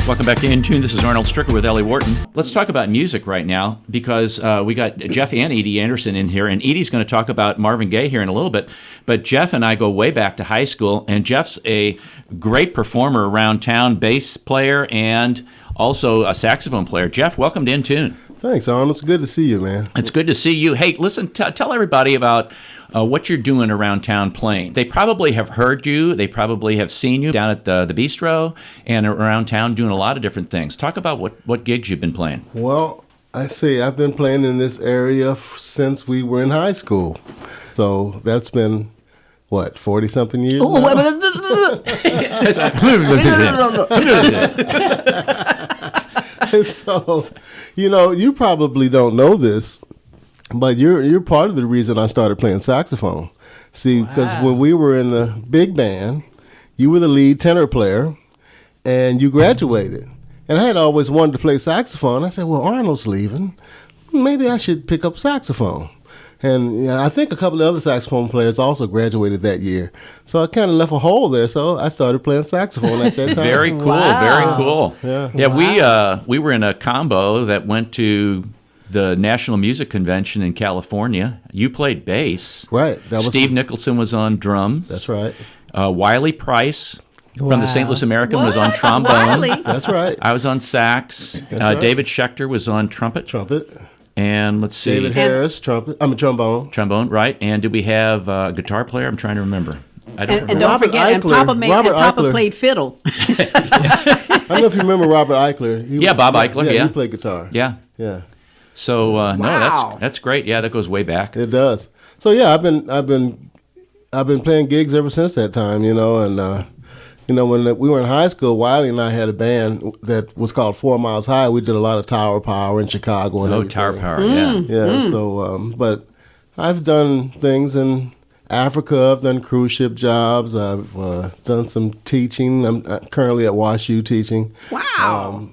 Welcome back to In Tune. This is Arnold Stricker with Ellie Wharton. Let's talk about music right now because we got Jeff and Edie Anderson in here, and Edie's going to talk about Marvin Gaye here in a little bit. But Jeff and I go way back to high school, and Jeff's a great performer around town, bass player, and also a saxophone player. Jeff, welcome to In Tune. Thanks, Arnold. It's good to see you, man. It's good to see you. Hey, listen, tell everybody about what you're doing around town playing. They probably have heard you. They probably have seen you down at the bistro and around town doing a lot of different things. Talk about what gigs you've been playing. Well, I've been playing in this area since we were in high school. So that's been, 40-something years now? So, you probably don't know this, but you're part of the reason I started playing saxophone. See, because when we were in the big band, you were the lead tenor player, and you graduated. And I had always wanted to play saxophone. I said, well, Arnold's leaving. Maybe I should pick up saxophone. And I think a couple of other saxophone players also graduated that year. So I kind of left a hole there, so I started playing saxophone at that time. Very cool, very cool. Yeah, we were in a combo that went to the National Music Convention in California. You played bass. Right. Steve Nicholson was on drums. That's right. Wiley Price from the St. Louis American was on trombone. Wiley. That's right. I was on sax. Right. David Schechter was on trumpet. And let's see. David Harris, trombone. Trombone, right. And did we have a guitar player? I'm trying to remember. I don't remember. And don't forget, Papa played fiddle. I don't know if you remember Robert Eichler. Bob Eichler, yeah. He played guitar. Yeah. So no, that's great. Yeah, that goes way back. It does. So yeah, I've been playing gigs ever since that time. And when we were in high school, Wiley and I had a band that was called 4 Miles High. We did a lot of Tower Power in Chicago and everything. Tower Power, yeah. Yeah. So, but I've done things in Africa. I've done cruise ship jobs. I've done some teaching. I'm currently at WashU teaching. Wow.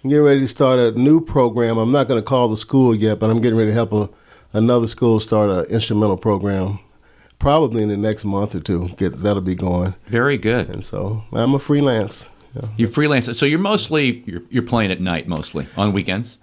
I'm getting ready to start a new program. I'm not going to call the school yet, but I'm getting ready to help another school start an instrumental program. Probably in the next month or two, that'll be going. Very good. And so I'm a freelance. Yeah. You freelance, so you're playing at night mostly on weekends.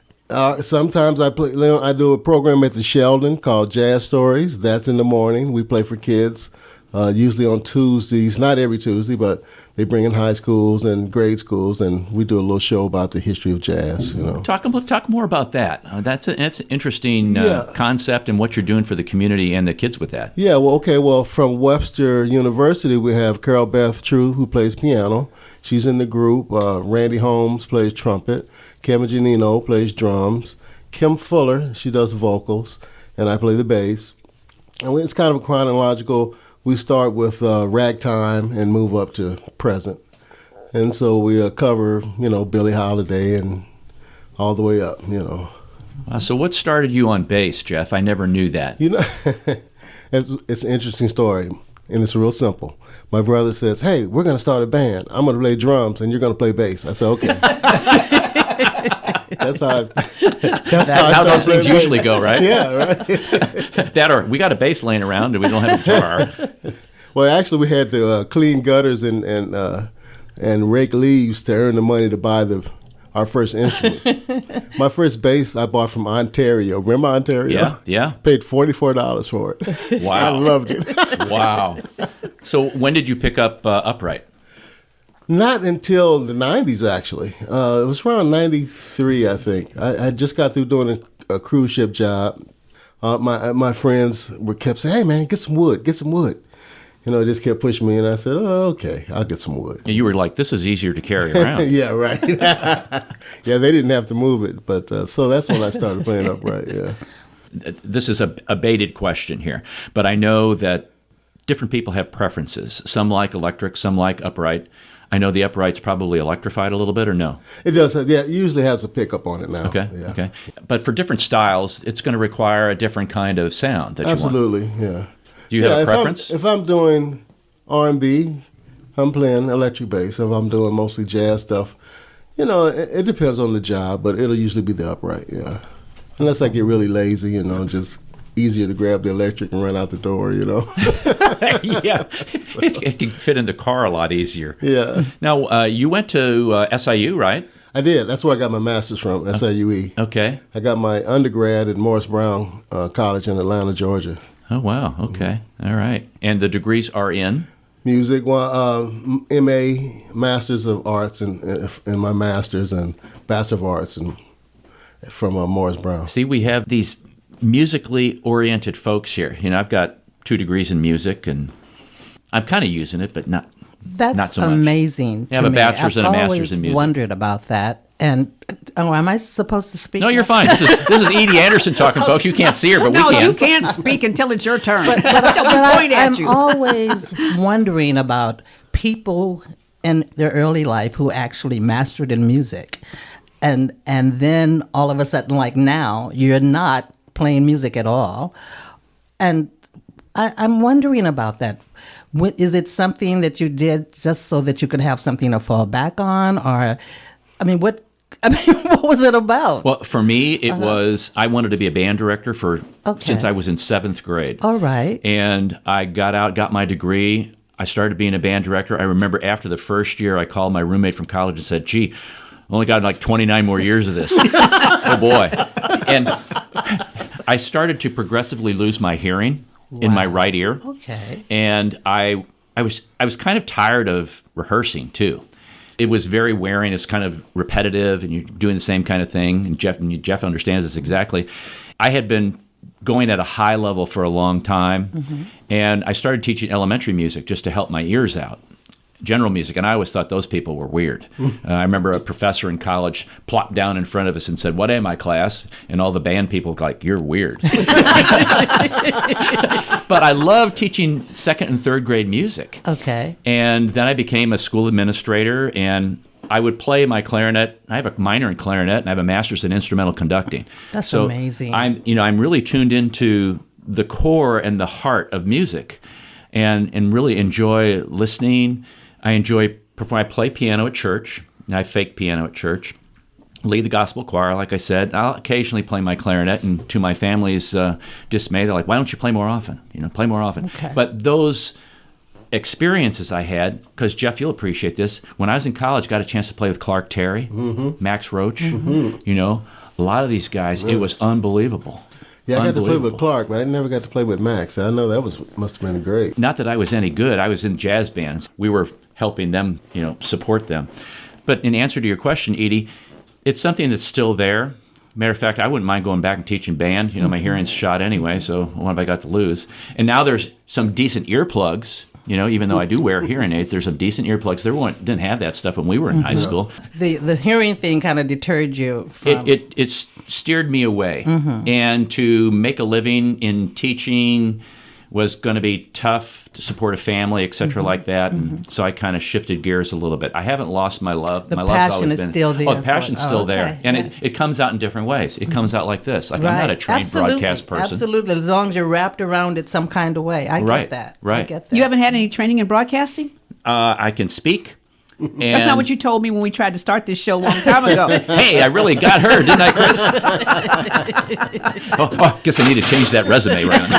Sometimes I play. I do a program at the Sheldon called Jazz Stories. That's in the morning. We play for kids. Usually on Tuesdays, not every Tuesday, but they bring in high schools and grade schools, and we do a little show about the history of jazz. Talk more about that. That's an interesting concept and what you're doing for the community and the kids with that. Yeah, well, from Webster University, we have Carol Beth True, who plays piano. She's in the group. Randy Holmes plays trumpet. Kevin Giannino plays drums. Kim Fuller, she does vocals, and I play the bass. And it's kind of a chronological. We start with ragtime and move up to present. And so we cover, Billie Holiday and all the way up, So what started you on bass, Jeff? I never knew that. It's an interesting story, and it's real simple. My brother says, hey, we're going to start a band. I'm going to play drums, and you're going to play bass. I said, okay. That's how those things usually go, right? Yeah, right. That or we got a bass laying around and we don't have a guitar. Well, actually, we had to clean gutters and rake leaves to earn the money to buy our first instruments. My first bass I bought from Ontario. Remember Ontario? Yeah. Paid $44 for it. Wow. I loved it. Wow. So when did you pick up upright? Not until the 90s, actually. It was around 93, I think. I just got through doing a cruise ship job. My friends kept saying, hey, man, get some wood. They just kept pushing me, and I said, oh, okay, I'll get some wood. And you were like, this is easier to carry around. Yeah, right. Yeah, they didn't have to move it, but so that's when I started playing upright, yeah. This is a baited question here, but I know that different people have preferences. Some like electric, some like upright. I know the upright's probably electrified a little bit, or no? It does. Yeah, it usually has a pickup on it now. Okay. But for different styles, it's going to require a different kind of sound that Absolutely, you want. Yeah. Do you have a preference? If I'm doing R&B, I'm playing electric bass. If I'm doing mostly jazz stuff, it depends on the job, but it'll usually be the upright, yeah. Unless I get really lazy, just easier to grab the electric and run out the door, Yeah, it can fit in the car a lot easier. Yeah. Now, you went to SIU, right? I did. That's where I got my master's from, SIUE. Okay. I got my undergrad at Morris Brown College in Atlanta, Georgia. Oh, wow. Okay. All right. And the degrees are in? Music, MA, Masters of Arts, and my Masters, and Bachelor of Arts from Morris Brown. See, we have these musically oriented folks here. I've got 2 degrees in music, and I'm kind of using it, but not so much. Amazing. I have a bachelor's and a master's in music. I've always wondered about that. And am I supposed to speak? No, you're fine. This is Edie Anderson talking, folks. You can't see her, but we can. No, you can't speak until it's your turn. But I'm always wondering about people in their early life who actually mastered in music. And then all of a sudden, like now, you're not playing music at all. And I'm wondering about that. Is it something that you did just so that you could have something to fall back on? Or, what was it about? Well, for me, it was, I wanted to be a band director since I was in 7th grade. All right. And I got out, got my degree. I started being a band director. I remember after the first year, I called my roommate from college and said, gee, I only got like 29 more years of this. Oh, boy. And I started to progressively lose my hearing in my right ear. Okay. And I was kind of tired of rehearsing, too. It was very wearing. It's kind of repetitive, and you're doing the same kind of thing. And Jeff understands this exactly. I had been going at a high level for a long time, and I started teaching elementary music just to help my ears out. General music, and I always thought those people were weird. I remember a professor in college plopped down in front of us and said, "What am I, class?" And all the band people were like, "You're weird." But I loved teaching 2nd and 3rd grade music. Okay. And then I became a school administrator, and I would play my clarinet. I have a minor in clarinet, and I have a master's in instrumental conducting. That's amazing. I'm really tuned into the core and the heart of music, and really enjoy listening. I enjoy performing. I play piano at church. I fake piano at church. Lead the gospel choir, like I said. I'll occasionally play my clarinet, and to my family's dismay, they're like, "Why don't you play more often? Play more often." Okay. But those experiences I had, because Jeff, you'll appreciate this. When I was in college, got a chance to play with Clark Terry, Max Roach. A lot of these guys. It was unbelievable. Yeah, I got to play with Clark, but I never got to play with Max. I know that must have been great. Not that I was any good. I was in jazz bands. We were helping them, support them. But in answer to your question, Edie, it's something that's still there. Matter of fact, I wouldn't mind going back and teaching band. My hearing's shot anyway, so what have I got to lose? And now there's some decent earplugs. Even though I do wear hearing aids, there's some decent earplugs. Didn't have that stuff when we were in high school. The hearing thing kind of deterred you from... It steered me away. And to make a living in teaching was going to be tough to support a family, et cetera, like that. And so I kind of shifted gears a little bit. I haven't lost my love. My passion is still there. Oh, the passion's still there. And it comes out in different ways. It comes out like this. Like, I'm not a trained broadcast person. Absolutely. As long as you're wrapped around it some kind of way. I get that. Right. I get that. You haven't had any training in broadcasting? I can speak. That's not what you told me when we tried to start this show a long time ago. Hey, I really got her, didn't I, Chris? I guess I need to change that resume around.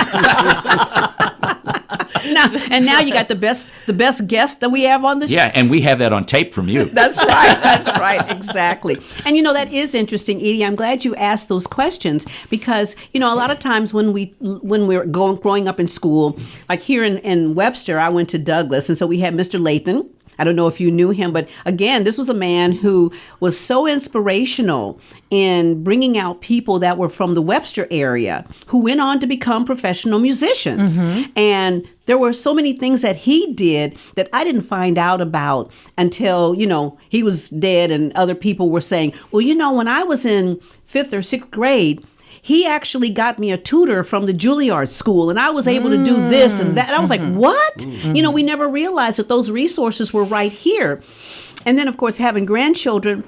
Now you got the best guest that we have on the show. Yeah, and we have that on tape from you. That's right, exactly. And that is interesting, Edie. I'm glad you asked those questions because a lot of times when we're growing up in school, like here in Webster, I went to Douglas, and so we had Mr. Lathan. I don't know if you knew him, but again, this was a man who was so inspirational in bringing out people that were from the Webster area who went on to become professional musicians. And there were so many things that he did that I didn't find out about until, he was dead and other people were saying, well, when I was in 5th or 6th grade, he actually got me a tutor from the Juilliard School, and I was able to do this and that. And I was like, what? We never realized that those resources were right here. And then, of course, having grandchildren,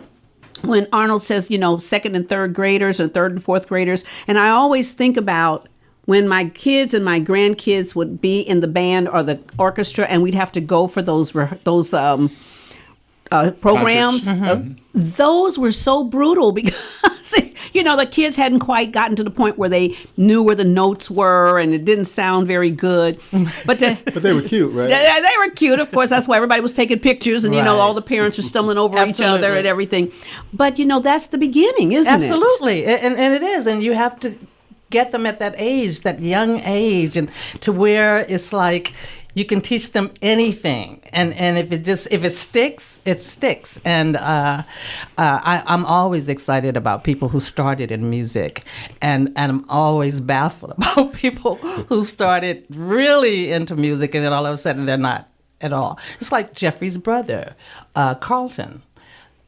when Arnold says, 2nd and 3rd graders or 3rd and 4th graders, and I always think about when my kids and my grandkids would be in the band or the orchestra, and we'd have to go for those programs. Those were so brutal because The kids hadn't quite gotten to the point where they knew where the notes were, and it didn't sound very good. But they were cute, right? They were cute, of course. That's why everybody was taking pictures, and Right. all the parents are stumbling over each other Absolutely. and everything. But that's the beginning, isn't it? Absolutely, and it is, and you have to get them at that age, that young age, and to where it's like you can teach them anything, and if it sticks, it sticks. And I'm always excited about people who started in music, and I'm always baffled about people who started really into music and then all of a sudden they're not at all. It's like Jeffrey's brother, Carlton.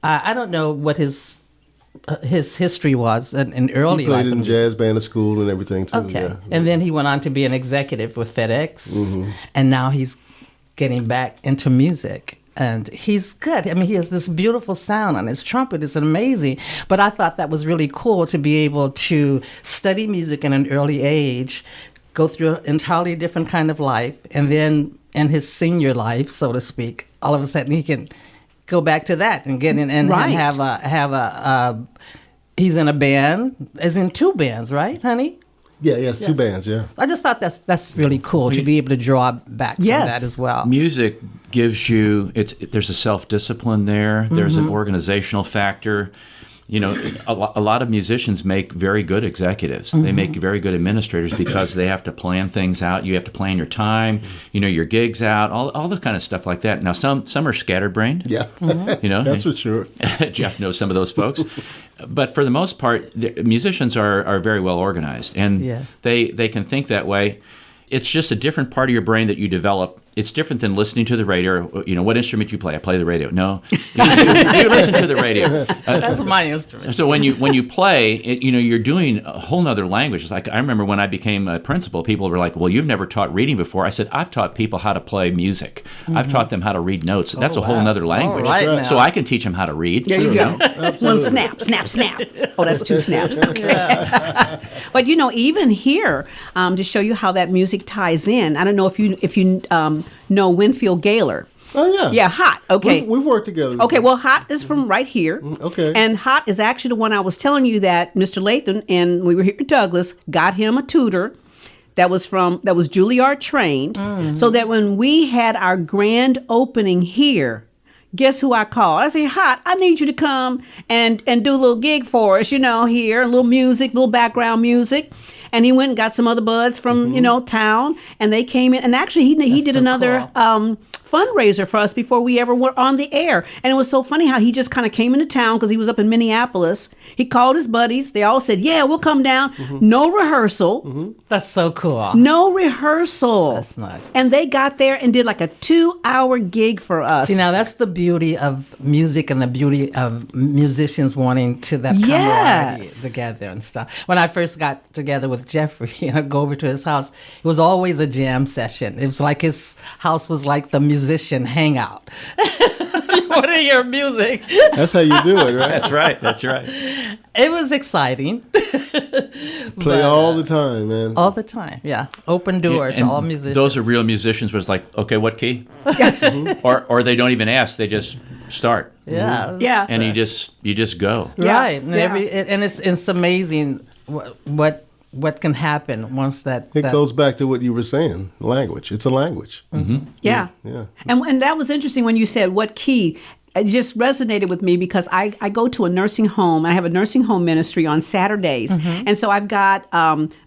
I don't know what his history was in early He played life. in the jazz band at school and everything too. Okay. Yeah. And then he went on to be an executive with FedEx. Mm-hmm. And now he's getting back into music. And he's good. I mean, he has this beautiful sound on his trumpet. It's amazing. But I thought that was really cool to be able to study music in an early age, go through an entirely different kind of life, and then in his senior life, so to speak, all of a sudden he can go back to that and get in and Right. have a he's in a band, as in two bands, right, honey? Yeah, yes, two bands, yeah. I just thought that's really cool to be able to draw back from Yes. that as well. Music gives you there's a self-discipline there. There's an organizational factor. A lot of musicians make very good executives. They make very good administrators because they have to plan things out. You have to plan your time, your gigs out, all the kind of stuff like that. Now, some are scatterbrained. Yeah. That's for sure. Jeff knows some of those folks. But for the most part, musicians are very well organized, and Yeah. they can think that way. It's just a different part of your brain that you develop. It's different than listening to the radio. What instrument you play? I play the radio. No, you listen to the radio. That's my instrument. So when you play, you're doing a whole nother language. It's like I remember when I became a principal, people were like, "Well, you've never taught reading before." I said, "I've taught people how to play music. I've taught them how to read notes. That's a whole wow. nother language. All right now. So I can teach them how to read." There you go. Absolutely. One snap, snap, snap. Oh, that's two snaps. Okay. But even here, to show you how that music ties in. I don't know if you know Winfield Gaylor. Oh, yeah. Yeah, Hot. Okay. We've worked together. Okay, well, Hot is from right here. Okay. And Hot is actually the one I was telling you that Mr. Lathan, and we were here at Douglas, got him a tutor that was Juilliard trained, so that when we had our grand opening here, guess who I called? I said, Hot, I need you to come and do a little gig for us, here, a little music, little background music. And he went and got some other buds from, town, and they came in. And actually, he did so another cool. fundraiser for us before we ever were on the air. And it was so funny how he just kind of came into town because he was up in Minneapolis. He called his buddies. They all said, yeah, we'll come down. No rehearsal. That's so cool. No rehearsal. That's nice. And they got there and did like a 2-hour gig for us. See, now that's the beauty of music and the beauty of musicians wanting to that camaraderie Yes. together and stuff. When I first got together with Jeffrey and I'd go over to his house, it was always a jam session. It was like his house was like the musician hangout. You want to hear music. That's how you do it, right? That's right. That's right. It was exciting. Play all the time, man. All the time, yeah. Open door to And all musicians. Those are real musicians. But it's like, okay, what key? or they don't even ask. They just start. Yeah. Yeah. And you just go. Yeah, Right. And, yeah. it's amazing what can happen once that. It goes back to what you were saying, language. It's a language. Yeah. Yeah. And that was interesting when you said what key. It just resonated with me because I go to a nursing home. I have a nursing home ministry on Saturdays. And so I've got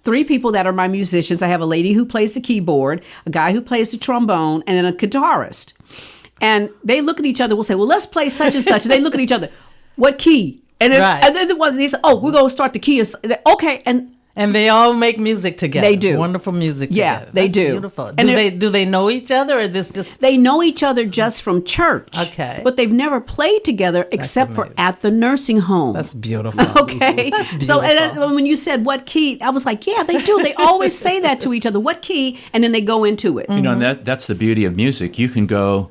3 people that are my musicians. I have a lady who plays the keyboard, a guy who plays the trombone, and then a guitarist. And they look at each other. We'll say, well, let's play such and such. And they look at each other. What key? And then, Right. and then they say, oh, we're going to start the key. Okay. And they all make music together. They do. Wonderful music Yeah, together. they That's do. Beautiful. And Do they know each other, or this just? They know each other just from church. Okay. But they've never played together except for amazing. at the nursing home. That's beautiful. Okay. That's So beautiful. when you said what key, I was like, yeah, they do. They always say that to each other. What key? And then they go into it. And that's the beauty of music. You can go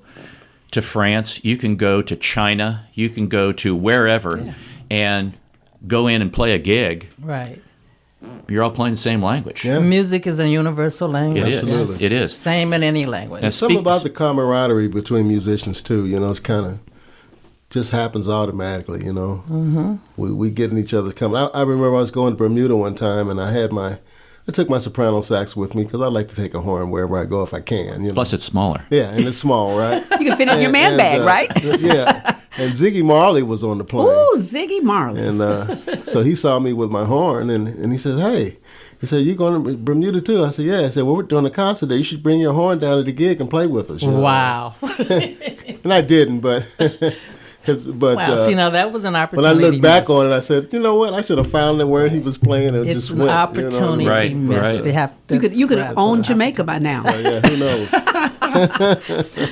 to France, you can go to China, you can go to wherever and go in and play a gig. Right. You're all playing the same language. Yeah. Music is a universal language. It is. Absolutely. It is. Same in any language. Yes. Something about the camaraderie between musicians too. It's kind of just happens automatically, you know. Mm-hmm. We get in each other's company. I remember I was going to Bermuda one time, and I took my soprano sax with me because I like to take a horn wherever I go if I can. You know? Plus, it's smaller. Yeah, and it's small, right? You can fit it in your man bag, right? Yeah. And Ziggy Marley was on the plane. Ooh, Ziggy Marley. And so he saw me with my horn, and he said, "Hey," he said, "You going to Bermuda too?" I said, "Yeah." I said, "Well, we're doing a concert there. You should bring your horn down to the gig and play with us." You know? Wow. And I didn't, but Wow. See, now that was an opportunity. when I look back missed. on it, I said, "You know what? I should have found it where he was playing and It's just an went." opportunity You know? Right, missed right. to have to. You could have grab owned those Jamaica by now. Yeah, who knows?